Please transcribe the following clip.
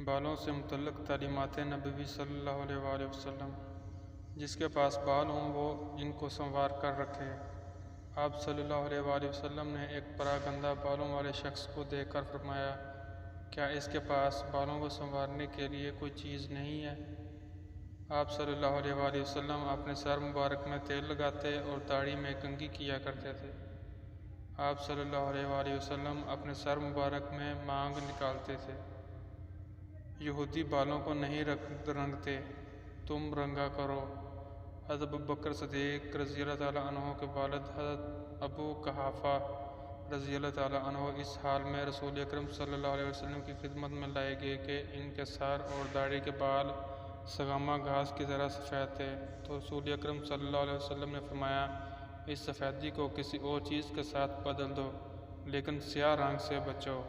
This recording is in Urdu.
بالوں سے متعلق تعلیمات نبوی صلی اللہ علیہ وآلہ وسلم۔ جس کے پاس بال ہوں وہ ان کو سنوار کر رکھے۔ آپ صلی اللہ علیہ وآلہ وسلم نے ایک پراگندہ بالوں والے شخص کو دیکھ کر فرمایا، کیا اس کے پاس بالوں کو سنوارنے کے لیے کوئی چیز نہیں ہے؟ آپ صلی اللہ علیہ وآلہ وسلم اپنے سر مبارک میں تیل لگاتے اور داڑھی میں کنگھی کیا کرتے تھے۔ آپ صلی اللہ علیہ وآلہ وسلم اپنے سر مبارک میں مانگ نکالتے تھے۔ یہودی بالوں کو نہیں رنگتے، تم رنگا کرو۔ حضرت ابوبکر صدیق رضی اللہ تعالیٰ عنہ کے والد حضرت ابو قحافہ رضی اللہ تعالیٰ عنہ اس حال میں رسول اکرم صلی اللہ علیہ وسلم کی خدمت میں لائے گئے کہ ان کے سر اور داڑھی کے بال سگامہ گھاس کی طرح سفید تھے، تو رسول اکرم صلی اللہ علیہ وسلم نے فرمایا، اس سفیدی کو کسی اور چیز کے ساتھ بدل دو، لیکن سیاہ رنگ سے بچو۔